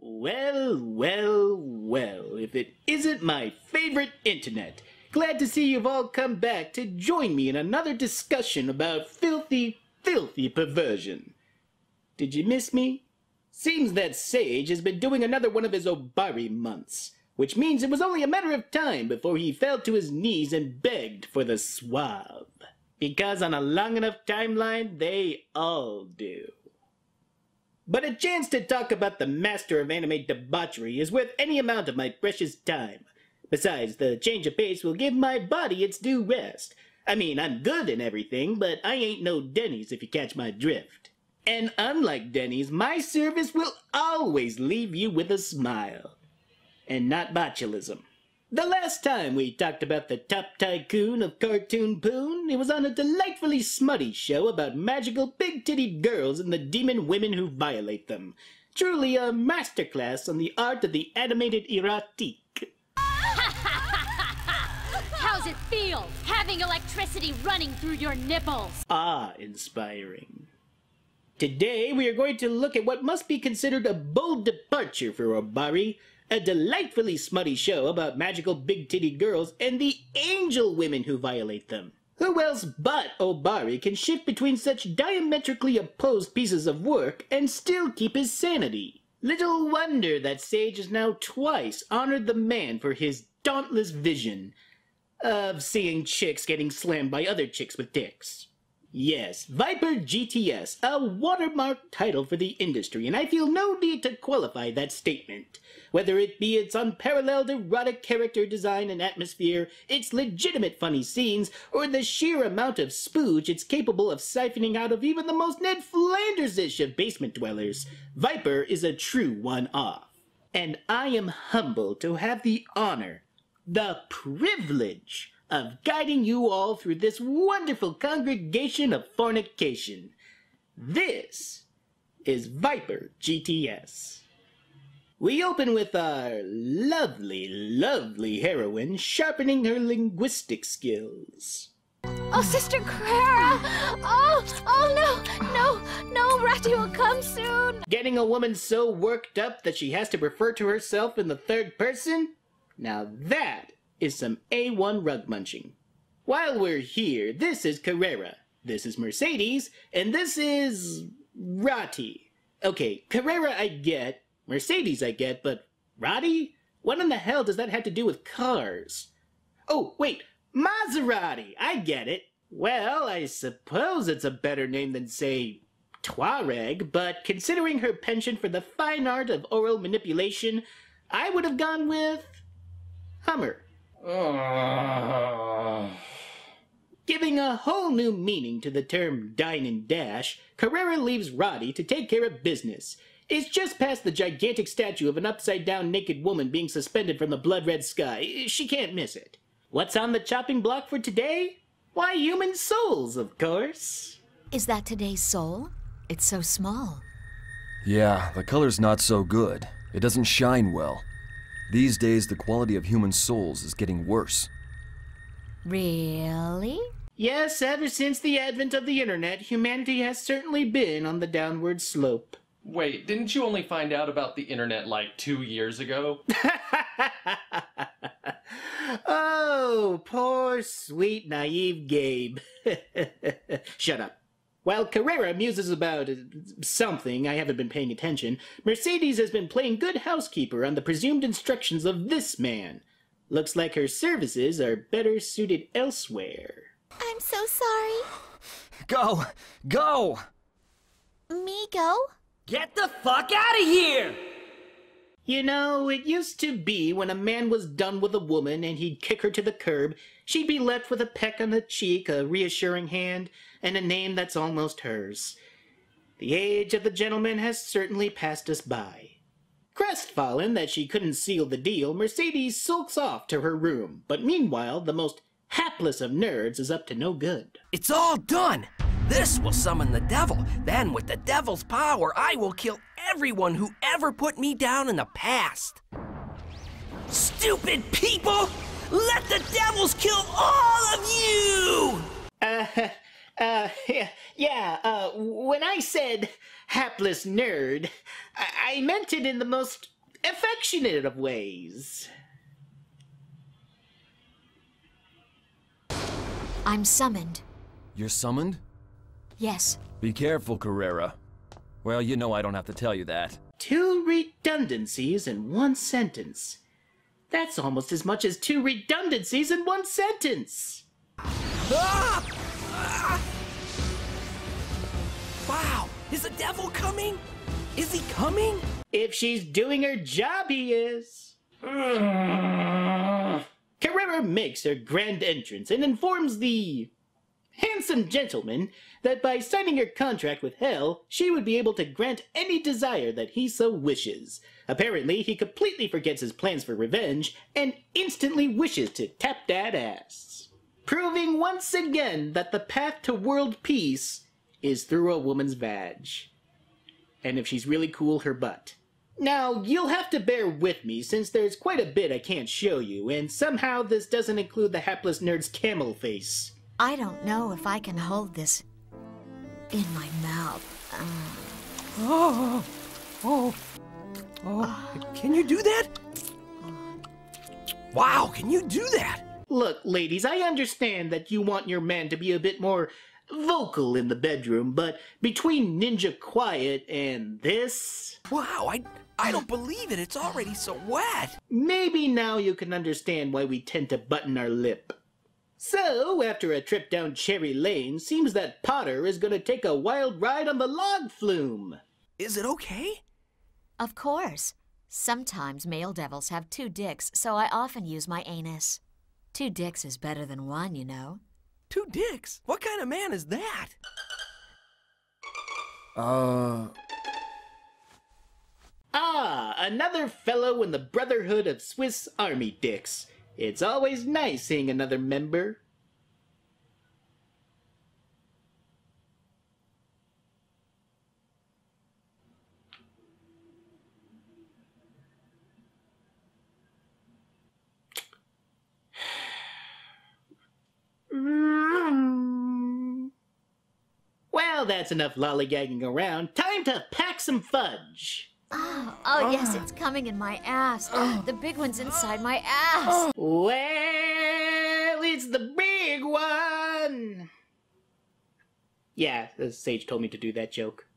Well, if it isn't my favorite internet. Glad to see you've all come back to join me in another discussion about filthy perversion. Did you miss me? Seems that Sage has been doing another one of his Obari months, which means it was only a matter of time before he fell to his knees and begged for the swab. Because on a long enough timeline, they all do. But a chance to talk about the master of anime debauchery is worth any amount of my precious time. Besides, the change of pace will give my body its due rest. I mean, I'm good and everything, but I ain't no Denny's if you catch my drift. And unlike Denny's, my service will always leave you with a smile. And not botulism. The last time we talked about the top tycoon of cartoon poon, it was on a delightfully smutty show about magical big-titted girls and the demon women who violate them. Truly a masterclass on the art of the animated erotique. How's it feel, having electricity running through your nipples? Awe-inspiring. Today we are going to look at what must be considered a bold departure for Obari, a delightfully smutty show about magical big-titted girls and the angel women who violate them. Who else but Obari can shift between such diametrically opposed pieces of work and still keep his sanity? Little wonder that Sage has now twice honored the man for his dauntless vision of seeing chicks getting slammed by other chicks with dicks. Yes, Viper GTS, a watermark title for the industry, and I feel no need to qualify that statement. Whether it be its unparalleled erotic character design and atmosphere, its legitimate funny scenes, or the sheer amount of spooge it's capable of siphoning out of even the most Ned Flanders-ish of basement dwellers, Viper is a true one-off. And I am humbled to have the honor, the privilege, of guiding you all through this wonderful congregation of fornication. This is Viper GTS. We open with our lovely heroine sharpening her linguistic skills. Oh, Sister Clara! Oh, no, Ratty will come soon! Getting a woman so worked up that she has to refer to herself in the third person? Now that is some A1 rug munching. While we're here, this is Carrera, this is Mercedes, and this is Ratty. Okay, Carrera I get, Mercedes I get, but Ratty? What in the hell does that have to do with cars? Oh, wait, Maserati, I get it. Well, I suppose it's a better name than, say, Tuareg, but considering her penchant for the fine art of oral manipulation, I would have gone with Hummer. Giving a whole new meaning to the term dine and dash, Carrera leaves Roddy to take care of business. It's just past the gigantic statue of an upside-down naked woman being suspended from the blood-red sky. She can't miss it. What's on the chopping block for today? Why, human souls, of course. Is that today's soul? It's so small. Yeah, the color's not so good. It doesn't shine well. These days, the quality of human souls is getting worse. Really? Yes, ever since the advent of the internet, humanity has certainly been on the downward slope. Wait, didn't you only find out about the internet like 2 years ago? Oh, poor, sweet, naive Gabe. Shut up. While Carrera muses about something, I haven't been paying attention, Mercedes has been playing good housekeeper on the presumed instructions of this man. Looks like her services are better suited elsewhere. I'm so sorry. Go! Me go? Get the fuck out of here! You know, it used to be when a man was done with a woman and he'd kick her to the curb, she'd be left with a peck on the cheek, a reassuring hand, and a name that's almost hers. The age of the gentleman has certainly passed us by. Crestfallen that she couldn't seal the deal, Mercedes sulks off to her room, but meanwhile, the most hapless of nerds is up to no good. It's all done! This will summon the devil. Then, with the devil's power, I will kill everyone who ever put me down in the past. Stupid people! Let the devils kill all of you! When I said hapless nerd, I meant it in the most affectionate of ways. I'm summoned. You're summoned? Yes. Be careful, Carrera. Well, you know I don't have to tell you that. 2 redundancies in 1 sentence. That's almost as much as 2 redundancies in 1 sentence. Ah! Ah! Wow, is the devil coming? Is he coming? If she's doing her job, he is. Carrera makes her grand entrance and informs the handsome gentleman that by signing her contract with Hell, she would be able to grant any desire that he so wishes. Apparently, he completely forgets his plans for revenge and instantly wishes to tap that ass. Proving once again that the path to world peace is through a woman's vag. And if she's really cool, her butt. Now, you'll have to bear with me since there's quite a bit I can't show you, and somehow this doesn't include the hapless nerd's camel face. I don't know if I can hold this in my mouth. Can you do that? Wow, can you do that? Look, ladies, I understand that you want your man to be a bit more vocal in the bedroom, but between Ninja Quiet and this... Wow, I don't believe it. It's already so wet. Maybe now you can understand why we tend to button our lip. So, after a trip down Cherry Lane, seems that Potter is gonna take a wild ride on the log flume. Is it okay? Of course. Sometimes male devils have 2 dicks, so I often use my anus. 2 dicks is better than 1, you know. 2 dicks? What kind of man is that? Another fellow in the Brotherhood of Swiss Army Dicks. It's always nice seeing another member. Well, that's enough lollygagging around. Time to pack some fudge. Oh, yes, it's coming in my ass. The big one's inside my ass. Well, it's the big one. Yeah, the sage told me to do that joke.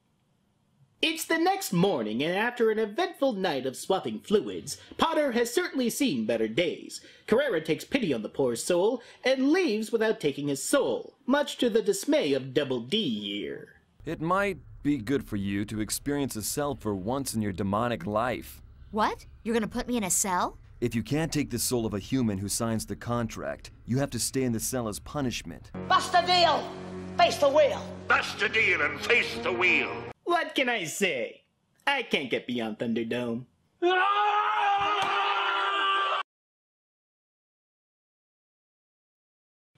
It's the next morning, and after an eventful night of swapping fluids, Potter has certainly seen better days. Carrera takes pity on the poor soul and leaves without taking his soul, much to the dismay of Double D here. It might be good for you to experience a cell for once in your demonic life. What? You're gonna put me in a cell? If you can't take the soul of a human who signs the contract, you have to stay in the cell as punishment. Bust the deal! Face the wheel! Bust the deal and face the wheel. What can I say? I can't get beyond Thunderdome.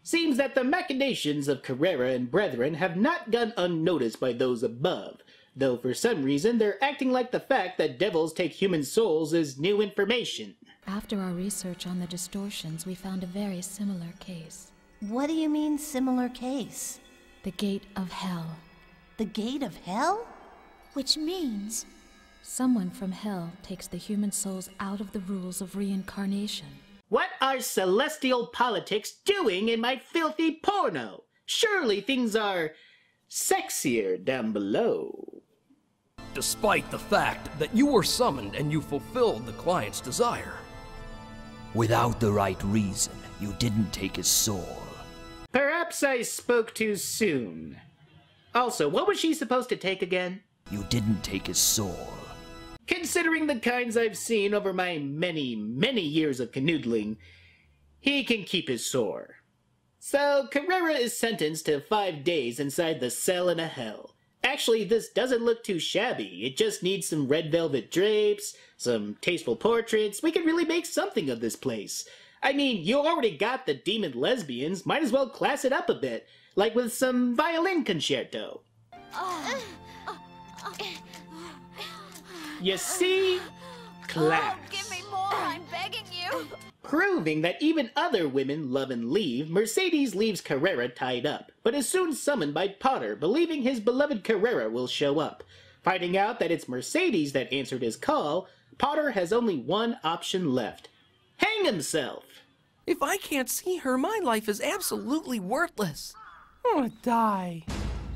Seems that the machinations of Carrera and brethren have not gone unnoticed by those above, though for some reason they're acting like the fact that devils take human souls is new information. After our research on the distortions, we found a very similar case. What do you mean, similar case? The Gate of Hell. The Gate of Hell? Which means... someone from Hell takes the human souls out of the rules of reincarnation. What are celestial politics doing in my filthy porno? Surely things are sexier down below. Despite the fact that you were summoned and you fulfilled the client's desire. Without the right reason, you didn't take his soul. Perhaps I spoke too soon. Also, what was she supposed to take again? You didn't take his soul. Considering the kinds I've seen over my many, many years of canoodling, he can keep his sore. So, Carrera is sentenced to 5 days inside the cell in a hell. Actually, this doesn't look too shabby. It just needs some red velvet drapes, some tasteful portraits. We could really make something of this place. I mean, you already got the demon lesbians. Might as well class it up a bit, like with some violin concerto. You see? Class. Oh, give me more, I'm begging you. Proving that even other women love and leave, Mercedes leaves Carrera tied up, but is soon summoned by Potter, believing his beloved Carrera will show up. Finding out that it's Mercedes that answered his call, Potter has only one option left: hang himself. If I can't see her, my life is absolutely worthless. I want to die.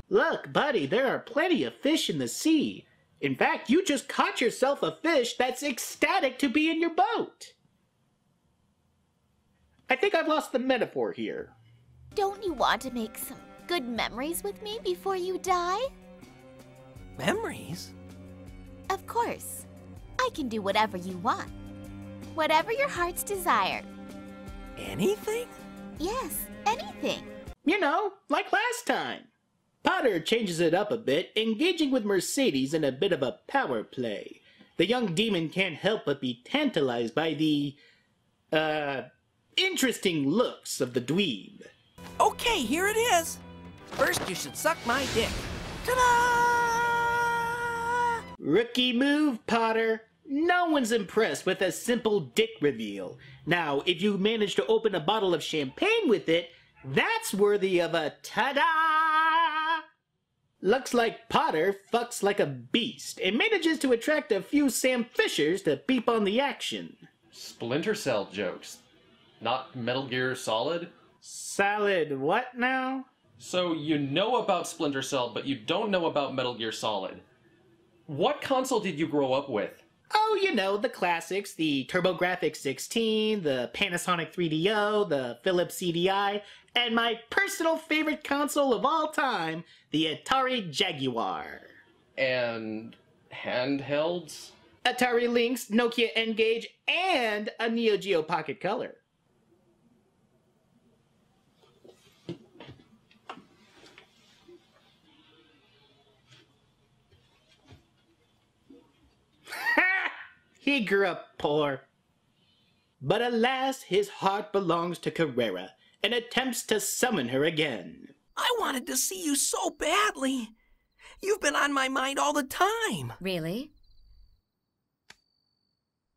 Look, buddy, there are plenty of fish in the sea. In fact, you just caught yourself a fish that's ecstatic to be in your boat. I think I've lost the metaphor here. Don't you want to make some good memories with me before you die? Memories? Of course. I can do whatever you want. Whatever your heart's desire. Anything? Yes, anything. You know, like last time. Potter changes it up a bit, engaging with Mercedes in a bit of a power play. The young demon can't help but be tantalized by the, interesting looks of the dweeb. Okay, here it is. First, you should suck my dick. Ta-da! Rookie move, Potter. No one's impressed with a simple dick reveal. Now, if you manage to open a bottle of champagne with it, that's worthy of a ta-da! Looks like Potter fucks like a beast and manages to attract a few Sam Fishers to peep on the action. Splinter Cell jokes. Not Metal Gear Solid? Solid what now? So you know about Splinter Cell, but you don't know about Metal Gear Solid. What console did you grow up with? Oh, you know, the classics, the TurboGrafx 16, the Panasonic 3DO, the Philips CDI, and my personal favorite console of all time, the Atari Jaguar. And handhelds? Atari Lynx, Nokia N-Gage, and a Neo Geo Pocket Color. He grew up poor. But alas, his heart belongs to Carrera, and attempts to summon her again. I wanted to see you so badly. You've been on my mind all the time. Really?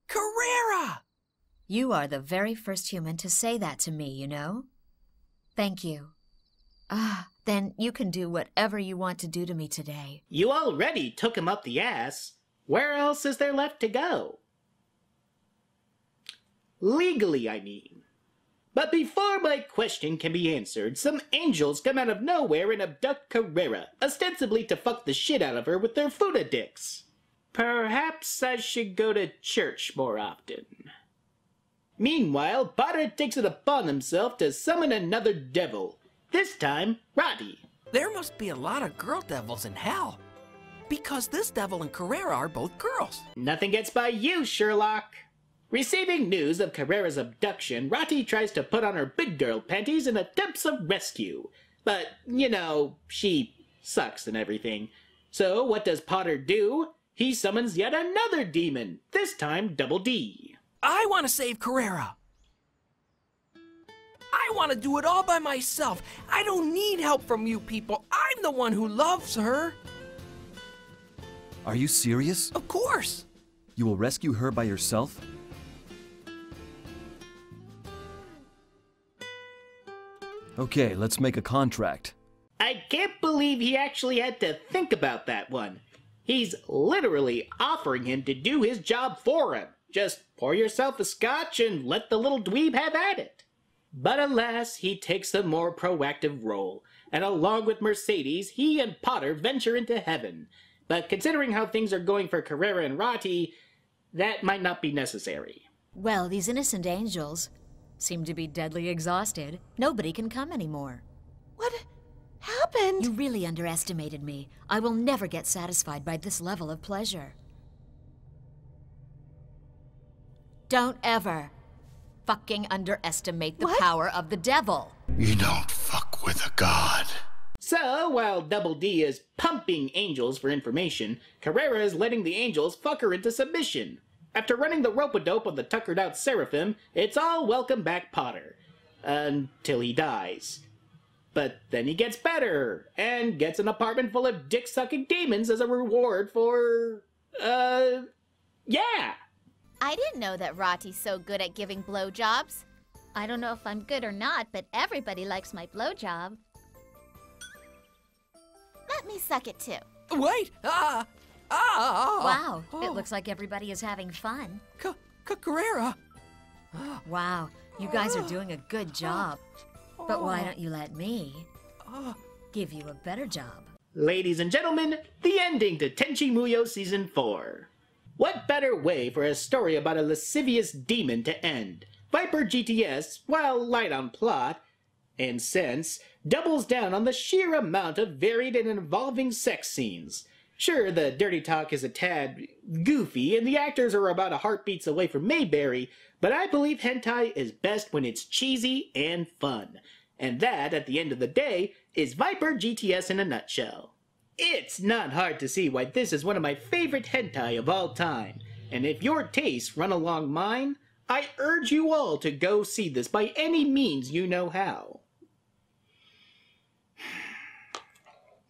Carrera! You are the very first human to say that to me, you know? Thank you. Then you can do whatever you want to do to me today. You already took him up the ass. Where else is there left to go? Legally, I mean. But before my question can be answered, some angels come out of nowhere and abduct Carrera, ostensibly to fuck the shit out of her with their Fuda dicks. Perhaps I should go to church more often. Meanwhile, Potter takes it upon himself to summon another devil. This time, Roddy. There must be a lot of girl devils in hell. Because this devil and Carrera are both girls. Nothing gets by you, Sherlock. Receiving news of Carrera's abduction, Roddy tries to put on her big girl panties and attempts a rescue. But, you know, she sucks and everything. So what does Potter do? He summons yet another demon, this time Double D. I want to save Carrera. I want to do it all by myself. I don't need help from you people. I'm the one who loves her. Are you serious? Of course. You will rescue her by yourself? Okay, let's make a contract. I can't believe he actually had to think about that one. He's literally offering him to do his job for him. Just pour yourself a scotch and let the little dweeb have at it. But alas, he takes a more proactive role, and along with Mercedes, he and Potter venture into heaven. But considering how things are going for Carrera and Roddy, that might not be necessary. Well, these innocent angels seem to be deadly exhausted. Nobody can come anymore. What happened? You really underestimated me. I will never get satisfied by this level of pleasure. Don't ever fucking underestimate the power of the devil. You don't fuck with a god. So, while Double D is pumping angels for information, Carrera is letting the angels fuck her into submission. After running the rope-a-dope on the tuckered-out Seraphim, it's all welcome back Potter. Until he dies. But then he gets better, and gets an apartment full of dick-sucking demons as a reward for... yeah! I didn't know that Rati's so good at giving blowjobs. I don't know if I'm good or not, but everybody likes my blowjob. Let me suck it too. Wait! Wow, it looks like everybody is having fun. Carrera! Wow, you guys are doing a good job. But why don't you let me give you a better job? Ladies and gentlemen, the ending to Tenchi Muyo Season 4. What better way for a story about a lascivious demon to end? Viper GTS, while light on plot and sense, doubles down on the sheer amount of varied and involving sex scenes. Sure, the dirty talk is a tad goofy, and the actors are about a heartbeats away from Mayberry, but I believe hentai is best when it's cheesy and fun. And that, at the end of the day, is Viper GTS in a nutshell. It's not hard to see why this is one of my favorite hentai of all time, and if your tastes run along mine, I urge you all to go see this by any means you know how.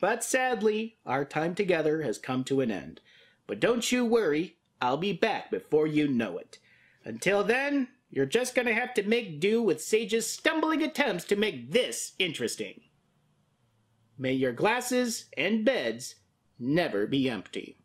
But sadly, our time together has come to an end. But don't you worry, I'll be back before you know it. Until then, you're just gonna have to make do with Sage's stumbling attempts to make this interesting. May your glasses and beds never be empty.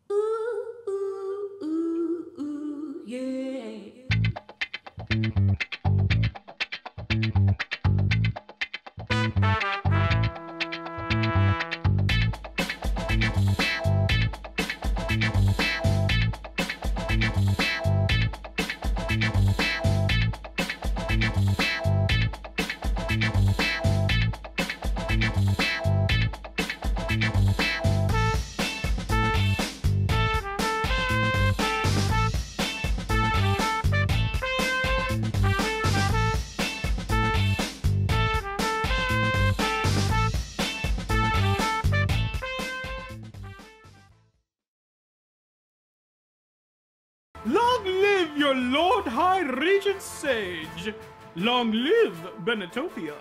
Long live your Lord High Regent Sage! Long live Benetopia!